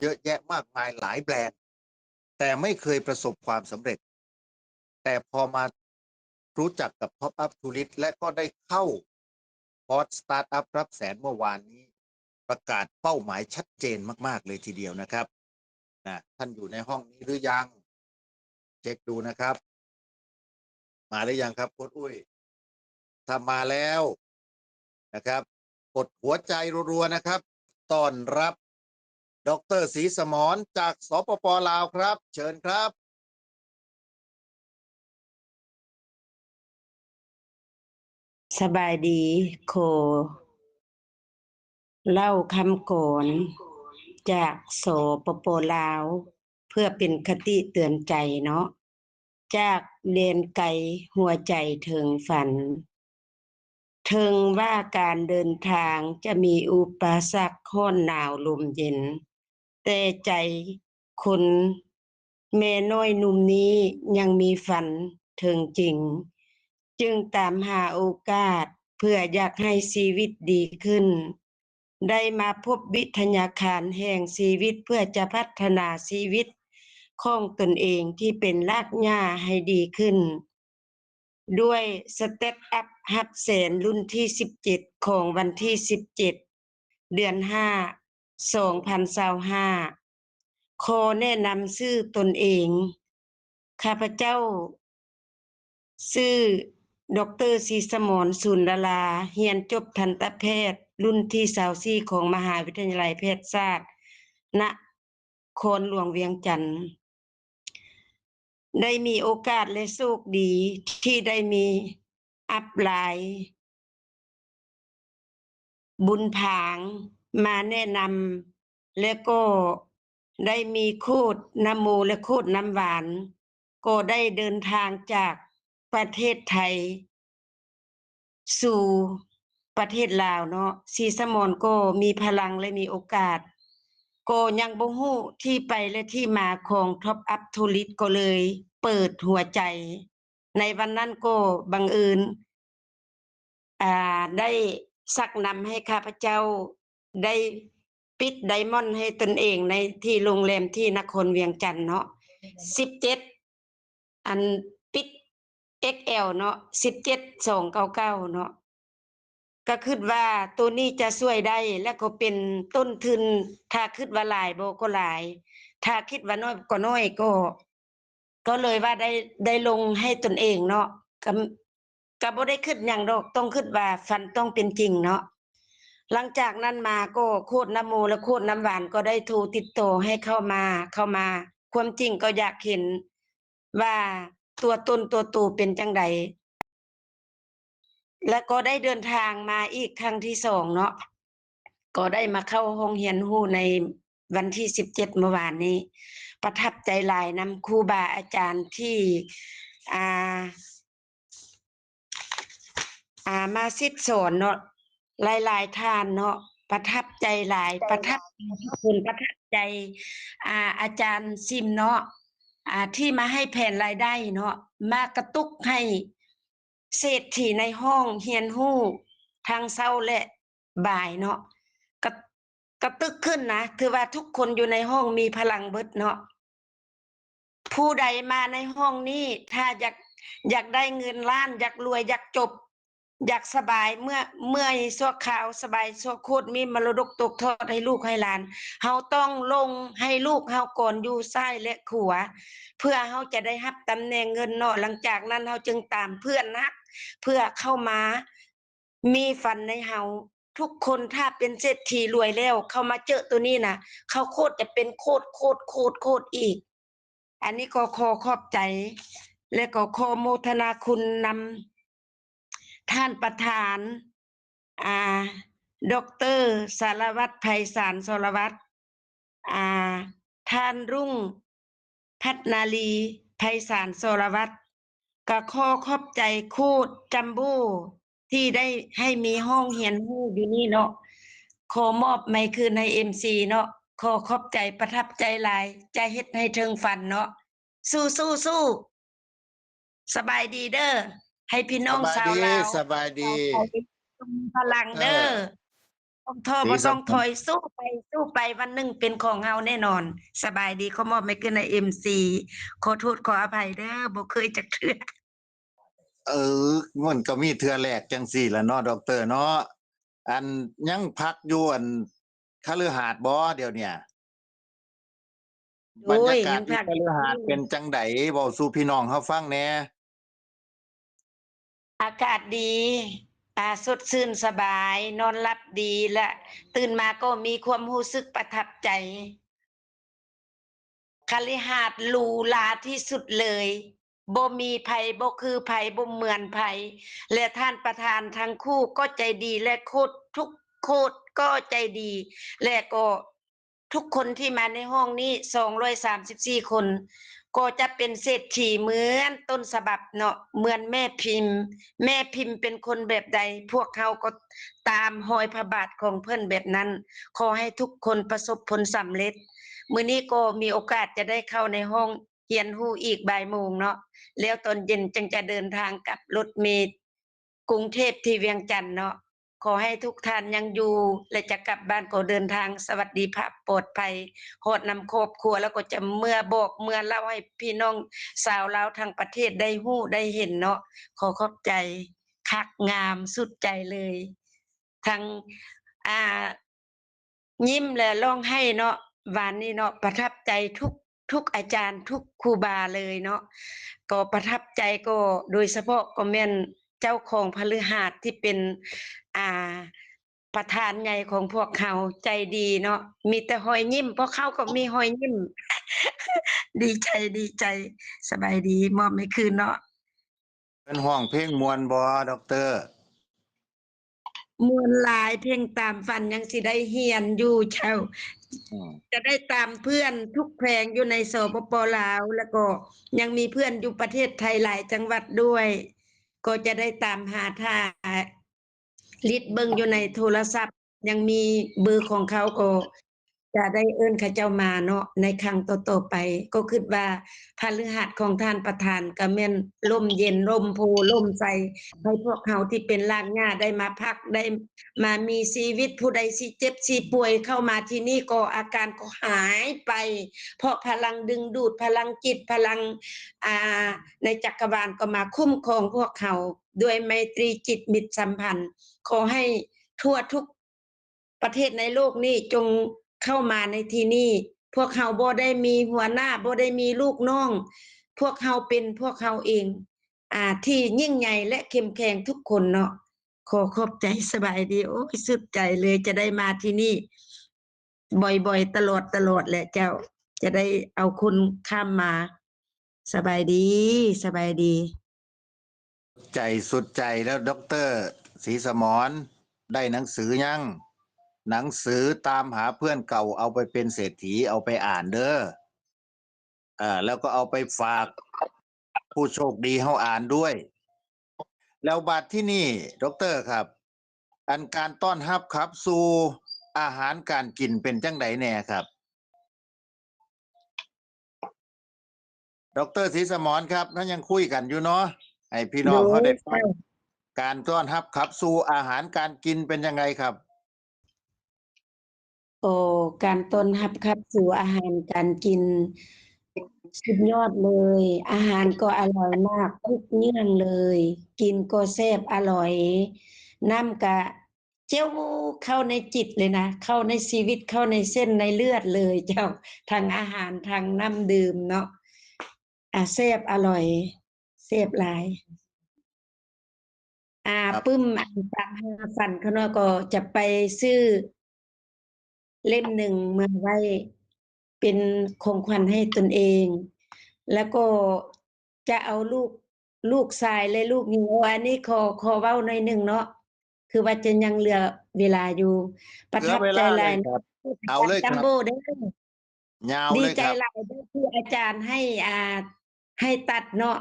เยอะแยะมากมายหลายแบรนด์แต่ไม่เคยประสบความสำเร็จแต่พอมารู้จักกับ Top Up Tourist และก็ได้เข้าคอร์สสตาร์ทอัพรับแสนเมื่อวานนี้ประกาศเป้าหมายชัดเจนมากๆเลยทีเดียวนะครับท่านอยู่ในห้องนี้หรือยังเช็คดูนะครับมาหรือยังครับโค้ชอุ้ยถ้ามาแล้วนะครับกดหัวใจรัวๆนะครับต้อนรับดร.ศรีสมรจากสปป.ลาวครับเชิญครับสบายดีโคเล่าคำก่อนจากสปป.ลาวเพื่อเป็นคติเตือนใจเนาะจากเดนไกลหัวใจถึงฝันถึงว่าการเดินทางจะมีอุปสรรคร้อนหนาวลมเย็นแต่ใจคนแม่น้อยหนุ่มนี้ยังมีฝันถึงจริงจึงตามหาโอกาสเพื่ออยากให้ชีวิตดีขึ้นได้มาพบวิทยาคารแห่งชีวิตเพื่อจะพัฒนาชีวิตของตนเองที่เป็นรากหญ้าให้ดีขึ้นด้วยสเต็ปอัพฮับแสนรุ่นที่17ของวันที่17เดือน5 2025ขอแนะนำชื่อตนเองข้าพเจ้าชื่อดร.ศรีสมรสุนดาราเรียนจบทันตแพทย์รุ่นที่24ของมหาวิทยาลัยแพทยศาสตร์นครหลวงเวียงจันทน์ได้มีโอกาสและโชคดีที่ได้มีอัพไลน์บุญผางมาแนะนำและก็ได้มีโคดน้ำโมและโคดน้ำหวานก็ได้เดินทางจากประเทศไทยสู่ประเทศลาวเนาะศรีสมรก็มีพลังและมีโอกาสก็ยังบ่ฮู้ที่ไปและที่มาของ Top Up Tourist ก็เลยเปิดหัวใจในวันนั้นก็บังเอิญได้ชักนำให้ข้าพเจ้าได้ปิดไดมอนด์ให้ตนเองในที่โรงแรมที่นครเวียงจันทน์เนาะ17อันปิด XL เนาะ17299เนาะก็คิดว่าตัวนี้จะช่วยได้และก็เป็นต้นทุนถ้าคิดว่าหลายบ่ก็หลายถ้าคิดว่าน้อยก็น้อยก็เลยว่าได้ลงให้ตนเองเนาะก็บ่ได้คิดหยังดอกต้องคิดว่าฝันต้องเป็นจริงเนาะหลังจากนั้นมาก็โคตรน้ำโมและโคตรน้ำหวานก็ได้โทรติดต่อให้เข้ามาความจริงก็อยากเห็นว่าตัวตนตัวตูเป็นจังใดและก็ได้เดินทางมาอีกครั้งที่2เนาะก็ได้มาเข้าห้องเรียนรู้ในวันที่17เมื่อวานนี้ประทับใจหลายนำครูบาอาจารย์ที่อ่ามาสิสอนเนาะหลายๆท่านเนาะประทับใจหลายประทับทุกคนประทับใจอาจารย์ซิมเนาะที่มาให้แผนรายได้เนาะมากระตุกให้เศรษฐีในห้องเรียนรู้ทางเช้าและบ่ายเนาะกระกระตึกขึ้นนะถือว่าทุกคนอยู่ในห้องมีพลังเบิดเนาะผู้ใดมาในห้องนี้ถ้าอยากได้เงินล้านอยากรวยอยากจบอยากสบายเมื่อยชั่วคราวสบายชั่วโคตรมีมรดกตกทอดให้ลูกให้หลานเฮาต้องลงให้ลูกเฮาก่อนอยู่ซ้ายและขวาเพื่อเฮาจะได้รับตำแหน่งเงินเนาะหลังจากนั้นเฮาจึงตามเพื่อนนักเพื่อเข้ามามีฝันในเฮาทุกคนถ้าเป็นเศรษฐีรวยแล้วเข้ามาเจอตัวนี้นะเขาโคตรจะเป็นโคตรอีกอันนี้ก็ขอขอบใจและก็ขอโมทนาคุณนำท่านประธานดร.สารวัตรไพศาลสรวัตรท่านรุ่งพัฒนาลีไพศาลสรวัตรก็ขอขอบใจโคตรจัมโบ้ที่ได้ให้มีห้องเรียนรู้อยู่นี่เนาะขอมอบไมค์คืนให้ MC เนาะขอขอบใจประทับใจหลายจะเฮ็ดให้ถึงฝันเนาะสู้สบายดีเด้อให้พี่น้องชาวลาวสบายดีมีพลังเอเด้ออโอ ต้องท้อสีบ่สต้องมนถอยสู้ไปวันหนึ่งเป็นของเราแน่นอน สบายดีขอมอบไมค์ขึ้นใน MC ขอโทษขออภัยเด้อบ่เคยจักเทื่อ เออมันก็มีเทื่อแรกจังสี่ละเนาะด็อกเตอร์เนาะอันยังพักอยู่อันคฤหาสน์บ่เดี๋ยวเนี่ยบรรโอ้ยยากาศที่ยังพักคฤหาสน์เป็นจังไดเว้าสู่พี่น้องเฮาฟังแหน่ อากาศดีสดชื่นสบาย นอนหลับดีและตื่นมาก็มีความรู้สึกประทับใจ คฤหาสน์หรูหราที่สุดเลยบ่มีไผบ่คือไผบ่เหมือนไผและท่านประธานทั้งคู่ก็ใจดีและโคตรทุกโคตรก็ใจดี และก็ทุกคนที่มาในห้องนี้234คนก็จะเป็นเศรษฐีเหมือนต้นฉบับเนาะเหมือนแม่พิมพ์แม่พิมพ์เป็นคนแบบใดพวกเขาก็ตามรอยพระบาทของเพิ่นแบบนั้นขอให้ทุกคนประสบผลสำเร็จ มื้อนี้ก็มีโอกาสจะได้เข้าในห้องเรียนรู้อีกบ่ายโมงเนาะแล้วตอนเย็นจึงจะเดินทางกลับรถเมล์กรุงเทพที่เวียงจันทน์เนาะขอให้ทุกท่านยังอยู่และจะกลับบ้านก็เดินทางสวัสดิภาพปลอดภัยฮอดนำครอบครัวแล้วก็จะเมื่อบอกเมื่อเล่าให้พี่น้องชาวลาวทั้งประเทศได้ฮู้ได้เห็นเนาะขอขอบใจคักงามสุดใจเลยทั้งอ่า ยิ้มและร้องไห้เนาะวันนี้เนาะประทับใจทุกอาจารย์ทุกครูบาเลยเนาะก็ประทับใจก็โดยเฉพาะก็แม่นเจ้าของพฤหัสที่เป็นอ่าประธานใหญ่ของพวกเขาใจดีเนาะมีแต่รอยยิ้มเพราะเขาก็มีรอยยิ้มดีใจสบายดีมอบให้คืนเนาะ เป็นห้องเพลงมวนบ่ด็อกเตอร์มวลหลายเพลงตามฝันยังสิได้เฮียนอยู่เจ้าอืมจะได้ตามเพื่อนทุกแพลงอยู่ในสปปลาวแล้วก็ยังมีเพื่อนอยู่ประเทศไทยหลายจังหวัดด้วย ก็จะได้ตามหาท่าลิดเบิ่งอยู่ในโทรศัพท์ยังมีเบอร์ของเขาก็จะได้เอิ้นเขาเจ้ามาเนาะในครั้งต่อๆไปก็คิดว่าพฤหัสของท่านประธานก็แม่นร่มเย็นร่มโพร่มไทรให้พวกเขาที่เป็นรากหญ้าได้มาพักได้มามีชีวิตผู้ใดสิเจ็บสิป่วยเข้ามาที่นี่ก็อาการก็หายไป เพราะพลังดึงดูดพลังจิตพลังอ่าในจักรวาลก็มาคุ้มครองพวกเขาด้วยไมตรีจิตมิตรสัมพันธ์ขอให้ทั่วทุกประเทศในโลกนี้จงเข้ามาในที่นี้พวกเขาบ่ได้มีหัวหน้าบ่ได้มีลูกน้องพวกเขาเป็นพวกเขาเองที่ยิ่งใหญ่และเข้มแข็งทุกคนเนาะขอขอบใจสบายดีโอ้ยสุดใจเลยจะได้มาที่นี่บ่อยๆตลอดแหละเจ้าจะได้เอาคุณข้ามมาสบายดีสบายดี ใจสุดใจแล้วด็อกเตอร์ศรีสมรได้หนังสือยังหนังสือตามหาเพื่อนเก่าเอาไปเป็นเศรษฐีเอาไปอ่านเด้อแล้วก็เอาไปฝากผู้โชคดีเฮาอ่านด้วย แล้วบัดที่นี่ด็อกเตอร์ครับ อันการต้อนรับครับสู่อาหารการกินเป็นจังไดแน่ครับดอกเตอรศรีสมรครับท่านยังคุยกันอยู่เนาะให้พี่น้โดองเขายได้ฟังการต้อนรับครับสู่อาหารการกินเป็นยังไงครับโอ้การต้อนรับครับสู่อาหารการกินสุดยอดเลย อาหารก็อร่อยมากทุกเรื่องเลย กินก็แซ่บอร่อย น้ำกะเจ้าเข้าในจิตเลยนะ เข้าในชีวิตเข้าในเส้นในเลือดเลยเจ้าทั้งอาหารทั้งน้ำดื่มเนาะแซ่บอร่อยแซ่บหลาย ปึ้ครับมตามหาฝันเขาเนาะก็จะไปซื้อเล่มหนึ่งมาไว้เป็นของขวัญให้ตนเอง แล้วก็จะเอาลูกชายและลูกหญิงอันนี้ขอเว้าหน่อยหนึ่งเนาะคือว่าจะยังเหลือเวลาอยู่ประทับเหลือเวใจหลายลาเลยครับอาเอาจารย์จัมเลยครับโบ้เด้อ ยาวดีเลยครับใจหลายเด้อที่อาจารย์ให้ตัดเนาะ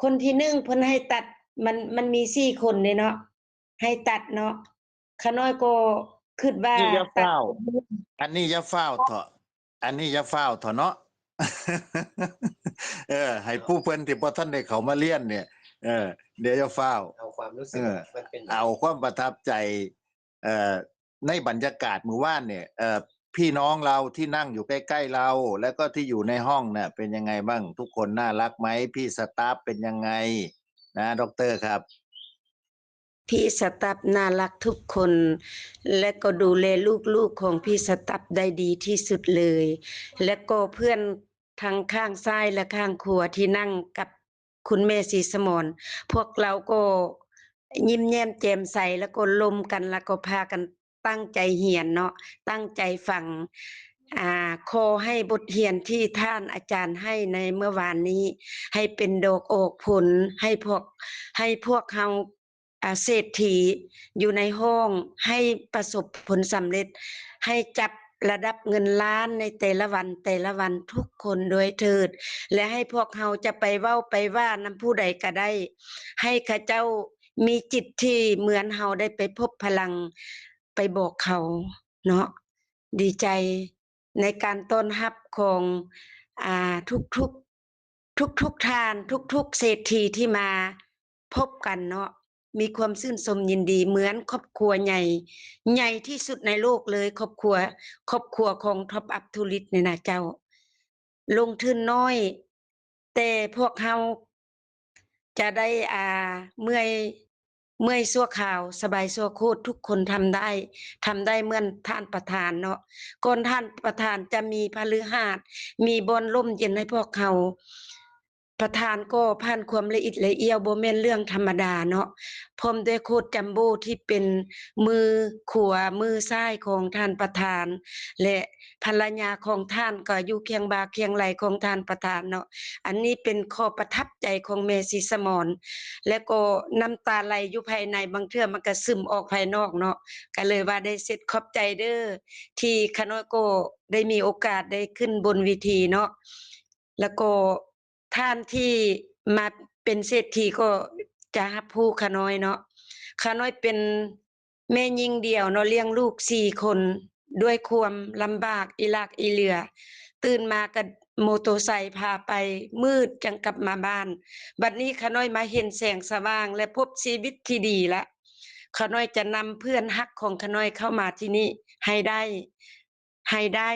คนที่1เพิ่นให้ตัดมันมี4คนเลยเนาะให้ตัดเนาะขาน้อยก็คิดว่านี่อย่าตัดเฝ้าวอันนี้อย่าเฝ้าวเถาะอันนี้อย่าเฝ้าวเถาะเนาะให้ผู้เพิ่นที่บ่ทันได้เข้ามาเรียนเนี่ยเออเดี๋ยวอย่าเฝ้าวเอาความรู้สึกเออมันเป็นยังไงเอาความประทับใจเอ่อ ในบรรยากาศหมู่บ้านเนี่ยพี่น้องเราที่นั่งอยู่ใกล้ๆเรา แล้วก็ที่อยู่ในห้องเนี่ยเป็นยังไงบ้างทุกคนน่ารักไหมพี่สตาฟเป็นยังไงนะด็อกเตอร์ครับพี่สตั๊บน่ารักทุกคน และก็ดูแลลูกๆของพี่สตั๊บได้ดีที่สุดเลย และก็เพื่อนทั้งข้างซ้ายและข้างขวาที่นั่งกับคุณแม่ศรีสมรพวกเราก็ยิ้มแย้มแจ่มใสแล้วก็ลมกันแล้วก็พากันตั้งใจเรียนเนาะตั้งใจฟังขอให้บทเรียนที่ท่านอาจารย์ให้ในเมื่อวานนี้ ให้เป็นดอกออกผลให้พวกเราเศรษฐีอยู่ในห้องให้ประสบผลสำเร็จให้จับระดับเงินล้านในแต่ละวันทุกคนโดยเถิดและให้พวกเราจะไปเว้าไปว่านำผู้ใดก็ได้ให้ข้าเจ้ามีจิตที่เหมือนเราได้ไปพบพลังไปบอกเขาเนาะดีใจในการต้อนรับของทุกทานทุกเศรษฐีที่มาพบกันเนาะมีความชื่นชมยินดีเหมือนครอบครัวใหญ่ที่สุดในโลกเลยครอบครัวของท็อปอัพทูริสต์นี่นะเจ้าลงทุนน้อยแต่พวกเราจะได้เมื่อยชั่วคราวสบายชั่วโคตรทุกคนทำได้เหมือนท่านประธานเนาะก่อนท่านประธานจะมีพฤหัสมีบอนร่มเย็นให้พวกเขาประธานก็ผ่านความละเอียดละเอียดบ่แม่นเรื่องธรรมดาเนาะพร้อมด้วยโคตรจัมโบ้ที่เป็นมือขวามือซ้ายของท่านประธานและภรรยาของท่านก็อยู่เคียงบ่าเคียงไหล่ของท่านประธานเนาะอันนี้เป็นข้อประทับใจของแม่ศรีสมรและก็น้ำตาไหลอยู่ภายในบางเทื่อมันก็ซึมออกภายนอกเนาะก็เลยว่าได้เสร็จขอบใจเด้อที่คณะก็ได้มีโอกาสได้ขึ้นบนเวทีเนาะแล้วก็ท่านที่มาเป็นเศรษฐีก็จะรับผู้ขาน้อยเนาะขาน้อยเป็นแม่หญิงเดี่ยวเนาะเลี้ยงลูก4คนด้วยความลำบากอีหลากอีเหลือตื่นมาก็มอเตอร์ไซค์พาไปมืดจังกลับมาบ้านบัดนี้ขาน้อยมาเห็นแสงสว่างและพบชีวิตที่ดีแล้วขาน้อยจะนำเพื่อนฮักของขาน้อยเข้ามาที่นี่ให้ได้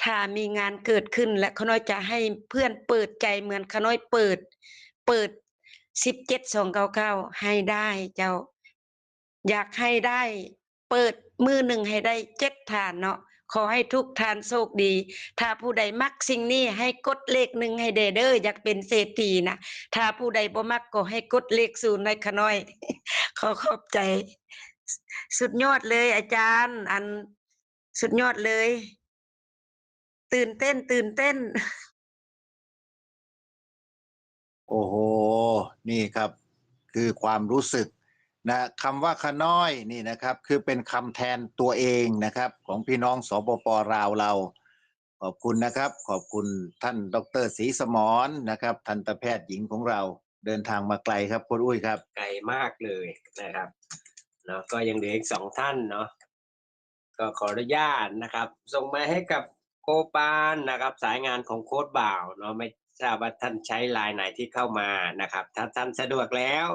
ถ้ามีงานเกิดขึ้นและขาน้อยจะให้เพื่อนเปิดใจเหมือนขาน้อยเปิด17299ให้ได้เจ้าอยากให้ได้เปิดมือหนึ่งให้ได้7ฐานเนาะขอให้ทุกทานโชคดีถ้าผู้ใดมักสิ่งนี้ให้กดเลข1ให้เด้ออยากเป็นเศรษฐีนะถ้าผู้ใดบ่มักก็ให้กดเลข0ให้ขาน้อย ขอขอบใจสุดยอดเลยอาจารย์อันสุดยอดเลยตื่นเต้น โอ้โหนี่ครับคือความรู้สึกนะคำว่าขน้อยนี่นะครับคือเป็นคำแทนตัวเองนะครับของพี่น้องสปปลาวเราขอบคุณนะครับขอบคุณท่านดร.ศรีสมรนะครับทันตแพทย์หญิงของเราเดินทางมาไกลครับคุณอุ้ยครับไกลมากเลยนะครับเนาะก็ยังเหลืออีก2ท่านเนาะก็ขออนุญาตนะครับส่งมาให้กับโกปานนะครับสายงานของโค้ดบ่าวเนาะไม่ทราบว่าท่านใช้ไลน์ไหนที่เข้ามานะครับถ้าท่านสะดวกแล้ว